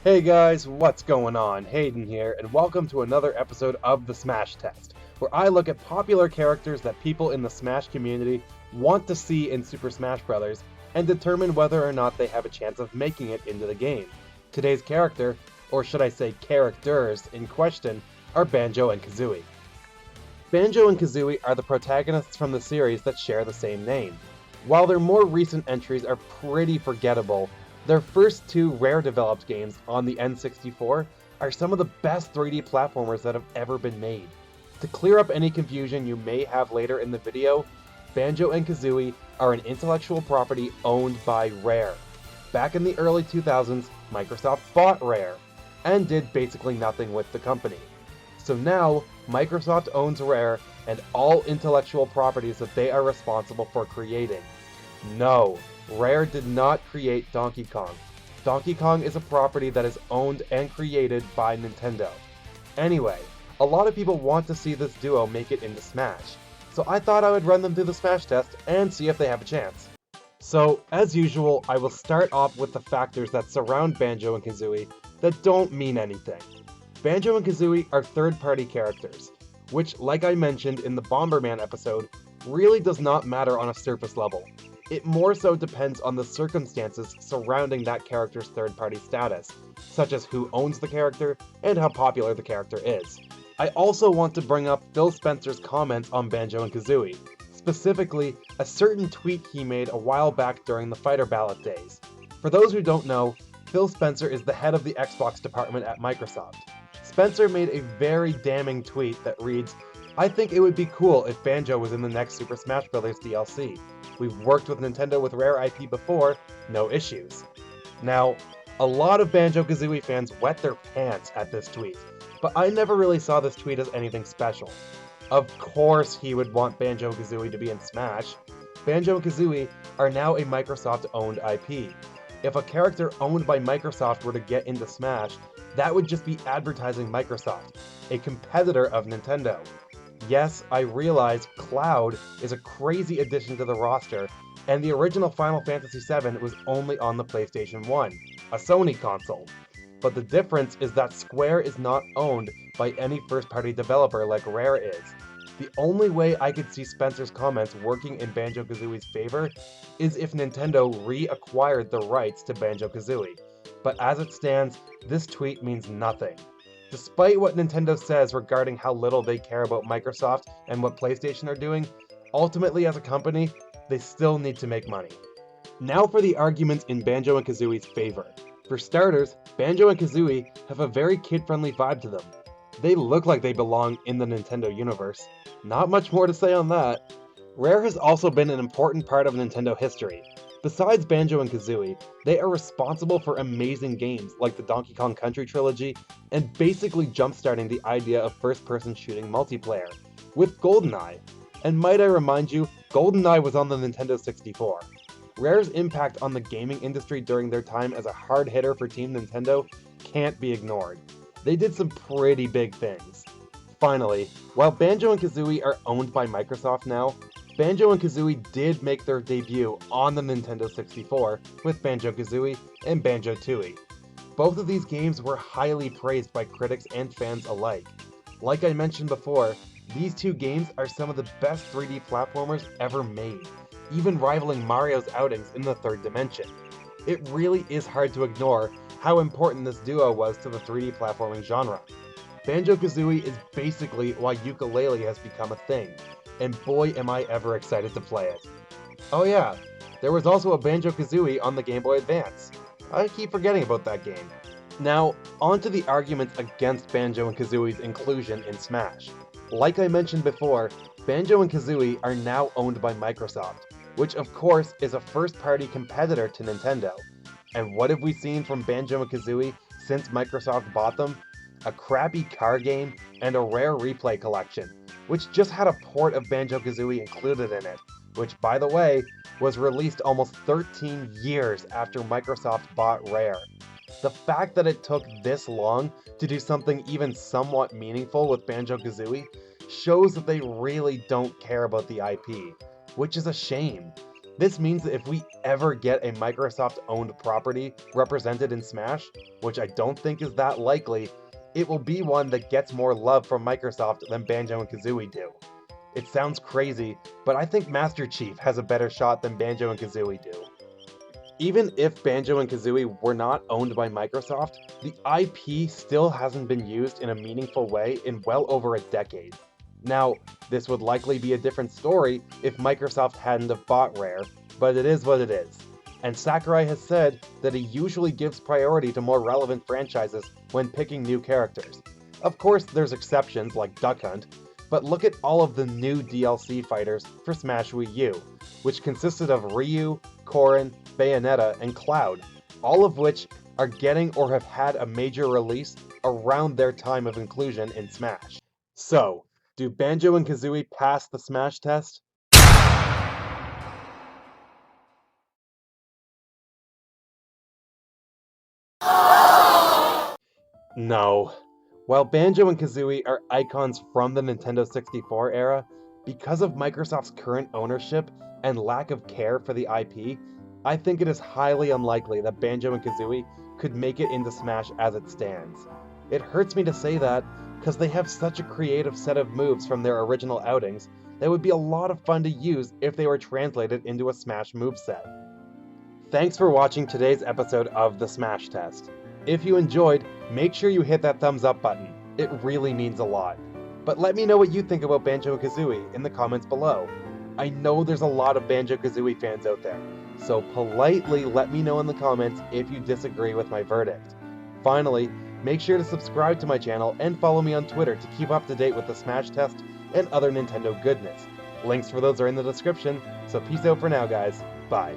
Hey guys, what's going on? Hayden here, and welcome to another episode of the Smash Test, where I look at popular characters that people in the Smash community want to see in Super Smash Bros. And determine whether or not they have a chance of making it into the game. Today's character, or should I say characters, in question are Banjo and Kazooie. Banjo and Kazooie are the protagonists from the series that share the same name. While their more recent entries are pretty forgettable, their first two Rare-developed games on the N64 are some of the best 3D platformers that have ever been made. To clear up any confusion you may have later in the video, Banjo and Kazooie are an intellectual property owned by Rare. Back in the early 2000s, Microsoft bought Rare, and did basically nothing with the company. So now, Microsoft owns Rare and all intellectual properties that they are responsible for creating. No, Rare did not create Donkey Kong. Donkey Kong is a property that is owned and created by Nintendo. Anyway, a lot of people want to see this duo make it into Smash, so I thought I would run them through the Smash test and see if they have a chance. So, as usual, I will start off with the factors that surround Banjo and Kazooie that don't mean anything. Banjo and Kazooie are third-party characters, which, like I mentioned in the Bomberman episode, really does not matter on a surface level. It more so depends on the circumstances surrounding that character's third-party status, such as who owns the character and how popular the character is. I also want to bring up Phil Spencer's comments on Banjo and Kazooie, specifically a certain tweet he made a while back during the Fighter Ballot days. For those who don't know, Phil Spencer is the head of the Xbox department at Microsoft. Spencer made a very damning tweet that reads, "I think it would be cool if Banjo was in the next Super Smash Bros. DLC. We've worked with Nintendo with Rare IP before, no issues." Now, a lot of Banjo-Kazooie fans wet their pants at this tweet, but I never really saw this tweet as anything special. Of course he would want Banjo-Kazooie to be in Smash. Banjo and Kazooie are now a Microsoft-owned IP. If a character owned by Microsoft were to get into Smash, that would just be advertising Microsoft, a competitor of Nintendo. Yes, I realize Cloud is a crazy addition to the roster, and the original Final Fantasy VII was only on the PlayStation 1, a Sony console. But the difference is that Square is not owned by any first-party developer like Rare is. The only way I could see Spencer's comments working in Banjo-Kazooie's favor is if Nintendo reacquired the rights to Banjo-Kazooie. But as it stands, this tweet means nothing. Despite what Nintendo says regarding how little they care about Microsoft and what PlayStation are doing, ultimately as a company, they still need to make money. Now for the arguments in Banjo and Kazooie's favor. For starters, Banjo and Kazooie have a very kid-friendly vibe to them. They look like they belong in the Nintendo universe. Not much more to say on that. Rare has also been an important part of Nintendo history. Besides Banjo and Kazooie, they are responsible for amazing games like the Donkey Kong Country trilogy, and basically jump-starting the idea of first-person shooting multiplayer, with GoldenEye. And might I remind you, GoldenEye was on the Nintendo 64. Rare's impact on the gaming industry during their time as a hard hitter for Team Nintendo can't be ignored. They did some pretty big things. Finally, while Banjo and Kazooie are owned by Microsoft now, Banjo and Kazooie did make their debut on the Nintendo 64 with Banjo-Kazooie and Banjo-Tooie. Both of these games were highly praised by critics and fans alike. Like I mentioned before, these two games are some of the best 3D platformers ever made, even rivaling Mario's outings in the third dimension. It really is hard to ignore how important this duo was to the 3D platforming genre. Banjo-Kazooie is basically why Yooka-Laylee has become a thing, and boy am I ever excited to play it. Oh yeah, there was also a Banjo-Kazooie on the Game Boy Advance. I keep forgetting about that game. Now, on to the arguments against Banjo and Kazooie's inclusion in Smash. Like I mentioned before, Banjo and Kazooie are now owned by Microsoft, which of course is a first-party competitor to Nintendo. And what have we seen from Banjo and Kazooie since Microsoft bought them? A crappy car game and a rare replay collection, which just had a port of Banjo-Kazooie included in it, which, by the way, was released almost 13 years after Microsoft bought Rare. The fact that it took this long to do something even somewhat meaningful with Banjo-Kazooie shows that they really don't care about the IP, which is a shame. This means that if we ever get a Microsoft-owned property represented in Smash, which I don't think is that likely, it will be one that gets more love from Microsoft than Banjo and Kazooie do. It sounds crazy, but I think Master Chief has a better shot than Banjo and Kazooie do. Even if Banjo and Kazooie were not owned by Microsoft, the IP still hasn't been used in a meaningful way in well over a decade. Now, this would likely be a different story if Microsoft hadn't have bought Rare, but it is what it is. And Sakurai has said that he usually gives priority to more relevant franchises when picking new characters. Of course, there's exceptions like Duck Hunt, but look at all of the new DLC fighters for Smash Wii U, which consisted of Ryu, Corrin, Bayonetta, and Cloud, all of which are getting or have had a major release around their time of inclusion in Smash. So, do Banjo and Kazooie pass the Smash test? No. While Banjo and Kazooie are icons from the Nintendo 64 era, because of Microsoft's current ownership and lack of care for the IP, I think it is highly unlikely that Banjo and Kazooie could make it into Smash as it stands. It hurts me to say that, because they have such a creative set of moves from their original outings that would be a lot of fun to use if they were translated into a Smash moveset. Thanks for watching today's episode of the Smash Test. If you enjoyed, make sure you hit that thumbs up button. It really means a lot. But let me know what you think about Banjo and Kazooie in the comments below. I know there's a lot of Banjo Kazooie fans out there, so politely let me know in the comments if you disagree with my verdict. Finally, make sure to subscribe to my channel and follow me on Twitter to keep up to date with the Smash Test and other Nintendo goodness. Links for those are in the description, so peace out for now guys, bye.